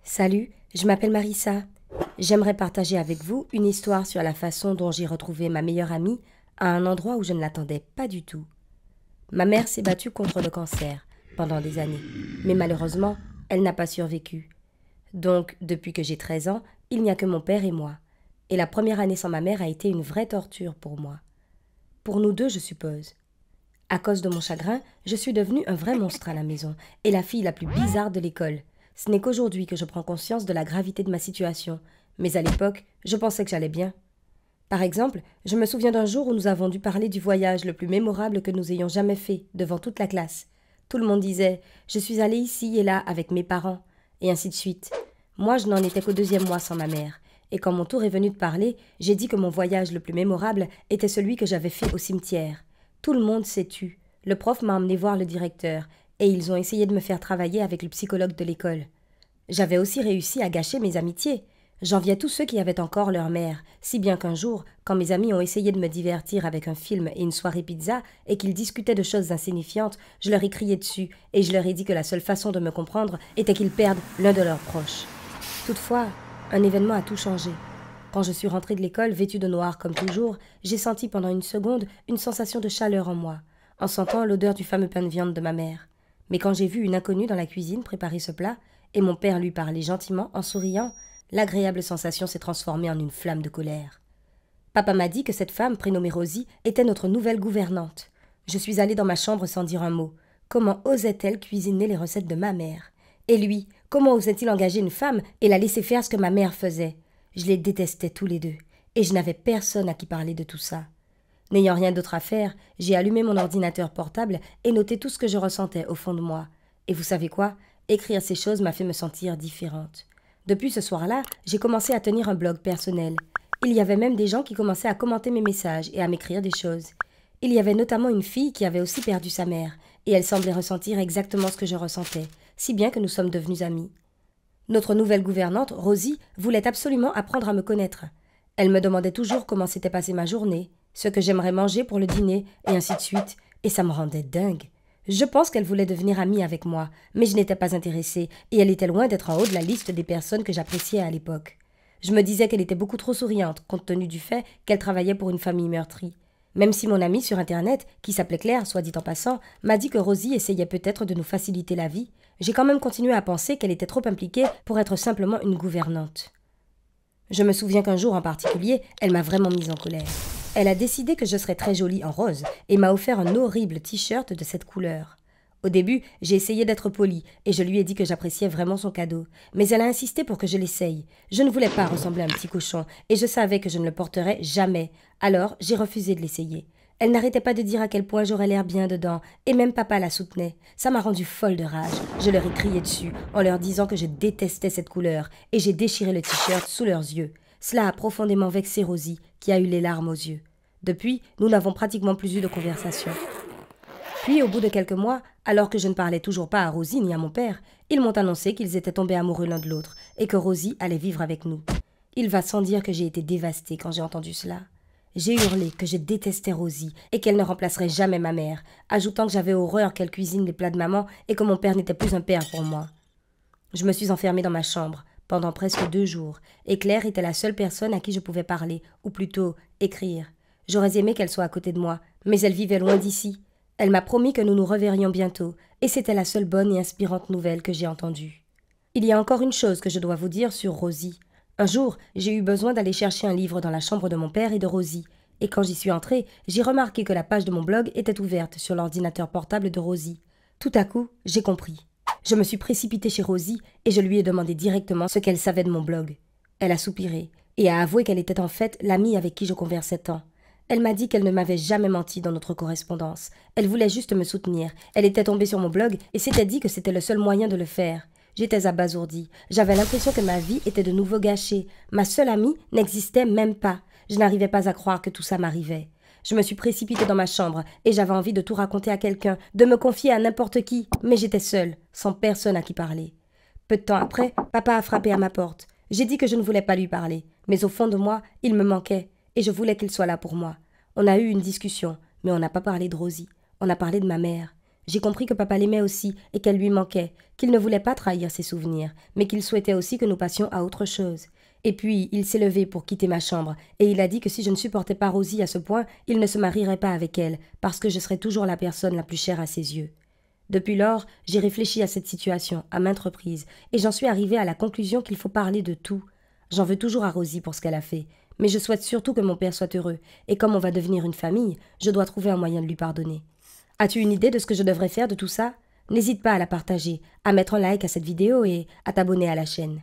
Salut, je m'appelle Marissa. J'aimerais partager avec vous une histoire sur la façon dont j'ai retrouvé ma meilleure amie à un endroit où je ne l'attendais pas du tout. Ma mère s'est battue contre le cancer pendant des années, mais malheureusement, elle n'a pas survécu. Donc, depuis que j'ai 13 ans, il n'y a que mon père et moi. Et la première année sans ma mère a été une vraie torture pour moi. Pour nous deux, je suppose. À cause de mon chagrin, je suis devenue un vrai monstre à la maison et la fille la plus bizarre de l'école. Ce n'est qu'aujourd'hui que je prends conscience de la gravité de ma situation, mais à l'époque, je pensais que j'allais bien. Par exemple, je me souviens d'un jour où nous avons dû parler du voyage le plus mémorable que nous ayons jamais fait, devant toute la classe. Tout le monde disait « Je suis allée ici et là avec mes parents », et ainsi de suite. Moi, je n'en étais qu'au 2e mois sans ma mère, et quand mon tour est venu de parler, j'ai dit que mon voyage le plus mémorable était celui que j'avais fait au cimetière. Tout le monde s'est tu. Le prof m'a emmené voir le directeur, et ils ont essayé de me faire travailler avec le psychologue de l'école. J'avais aussi réussi à gâcher mes amitiés. J'enviais tous ceux qui avaient encore leur mère, si bien qu'un jour, quand mes amis ont essayé de me divertir avec un film et une soirée pizza et qu'ils discutaient de choses insignifiantes, je leur ai crié dessus et je leur ai dit que la seule façon de me comprendre était qu'ils perdent l'un de leurs proches. Toutefois, un événement a tout changé. Quand je suis rentrée de l'école, vêtue de noir comme toujours, j'ai senti pendant une seconde une sensation de chaleur en moi, en sentant l'odeur du fameux pain de viande de ma mère. Mais quand j'ai vu une inconnue dans la cuisine préparer ce plat, et mon père lui parlait gentiment en souriant, l'agréable sensation s'est transformée en une flamme de colère. Papa m'a dit que cette femme, prénommée Rosie, était notre nouvelle gouvernante. Je suis allée dans ma chambre sans dire un mot. Comment osait-elle cuisiner les recettes de ma mère? Et lui, comment osait-il engager une femme et la laisser faire ce que ma mère faisait? Je les détestais tous les deux, et je n'avais personne à qui parler de tout ça. N'ayant rien d'autre à faire, j'ai allumé mon ordinateur portable et noté tout ce que je ressentais au fond de moi. Et vous savez quoi? Écrire ces choses m'a fait me sentir différente. Depuis ce soir-là, j'ai commencé à tenir un blog personnel. Il y avait même des gens qui commençaient à commenter mes messages et à m'écrire des choses. Il y avait notamment une fille qui avait aussi perdu sa mère, et elle semblait ressentir exactement ce que je ressentais, si bien que nous sommes devenus amis. Notre nouvelle gouvernante, Rosie, voulait absolument apprendre à me connaître. Elle me demandait toujours comment s'était passée ma journée, ce que j'aimerais manger pour le dîner, et ainsi de suite, et ça me rendait dingue. Je pense qu'elle voulait devenir amie avec moi, mais je n'étais pas intéressée, et elle était loin d'être en haut de la liste des personnes que j'appréciais à l'époque. Je me disais qu'elle était beaucoup trop souriante, compte tenu du fait qu'elle travaillait pour une famille meurtrie. Même si mon amie sur Internet, qui s'appelait Claire, soit dit en passant, m'a dit que Rosie essayait peut-être de nous faciliter la vie, j'ai quand même continué à penser qu'elle était trop impliquée pour être simplement une gouvernante. Je me souviens qu'un jour en particulier, elle m'a vraiment mise en colère. Elle a décidé que je serais très jolie en rose et m'a offert un horrible t-shirt de cette couleur. Au début, j'ai essayé d'être polie et je lui ai dit que j'appréciais vraiment son cadeau. Mais elle a insisté pour que je l'essaye. Je ne voulais pas ressembler à un petit cochon et je savais que je ne le porterais jamais. Alors, j'ai refusé de l'essayer. Elle n'arrêtait pas de dire à quel point j'aurais l'air bien dedans, et même papa la soutenait. Ça m'a rendue folle de rage. Je leur ai crié dessus, en leur disant que je détestais cette couleur, et j'ai déchiré le t-shirt sous leurs yeux. Cela a profondément vexé Rosie, qui a eu les larmes aux yeux. Depuis, nous n'avons pratiquement plus eu de conversation. Puis, au bout de quelques mois, alors que je ne parlais toujours pas à Rosie ni à mon père, ils m'ont annoncé qu'ils étaient tombés amoureux l'un de l'autre, et que Rosie allait vivre avec nous. Il va sans dire que j'ai été dévastée quand j'ai entendu cela. J'ai hurlé que je détestais Rosie et qu'elle ne remplacerait jamais ma mère, ajoutant que j'avais horreur qu'elle cuisine les plats de maman et que mon père n'était plus un père pour moi. Je me suis enfermée dans ma chambre pendant presque 2 jours, et Claire était la seule personne à qui je pouvais parler, ou plutôt écrire. J'aurais aimé qu'elle soit à côté de moi, mais elle vivait loin d'ici. Elle m'a promis que nous nous reverrions bientôt, et c'était la seule bonne et inspirante nouvelle que j'ai entendue. Il y a encore une chose que je dois vous dire sur Rosie. Un jour, j'ai eu besoin d'aller chercher un livre dans la chambre de mon père et de Rosie, et quand j'y suis entrée, j'ai remarqué que la page de mon blog était ouverte sur l'ordinateur portable de Rosie. Tout à coup, j'ai compris. Je me suis précipitée chez Rosie et je lui ai demandé directement ce qu'elle savait de mon blog. Elle a soupiré et a avoué qu'elle était en fait l'amie avec qui je conversais tant. Elle m'a dit qu'elle ne m'avait jamais menti dans notre correspondance. Elle voulait juste me soutenir. Elle était tombée sur mon blog et s'était dit que c'était le seul moyen de le faire. J'étais abasourdie. J'avais l'impression que ma vie était de nouveau gâchée. Ma seule amie n'existait même pas. Je n'arrivais pas à croire que tout ça m'arrivait. Je me suis précipitée dans ma chambre et j'avais envie de tout raconter à quelqu'un, de me confier à n'importe qui, mais j'étais seule, sans personne à qui parler. Peu de temps après, papa a frappé à ma porte. J'ai dit que je ne voulais pas lui parler, mais au fond de moi, il me manquait et je voulais qu'il soit là pour moi. On a eu une discussion, mais on n'a pas parlé de Rosie. On a parlé de ma mère. J'ai compris que papa l'aimait aussi et qu'elle lui manquait, qu'il ne voulait pas trahir ses souvenirs, mais qu'il souhaitait aussi que nous passions à autre chose. Et puis, il s'est levé pour quitter ma chambre, et il a dit que si je ne supportais pas Rosie à ce point, il ne se marierait pas avec elle, parce que je serais toujours la personne la plus chère à ses yeux. Depuis lors, j'ai réfléchi à cette situation, à maintes reprises, et j'en suis arrivée à la conclusion qu'il faut parler de tout. J'en veux toujours à Rosie pour ce qu'elle a fait, mais je souhaite surtout que mon père soit heureux, et comme on va devenir une famille, je dois trouver un moyen de lui pardonner. As-tu une idée de ce que je devrais faire de tout ça? N'hésite pas à la partager, à mettre un like à cette vidéo et à t'abonner à la chaîne.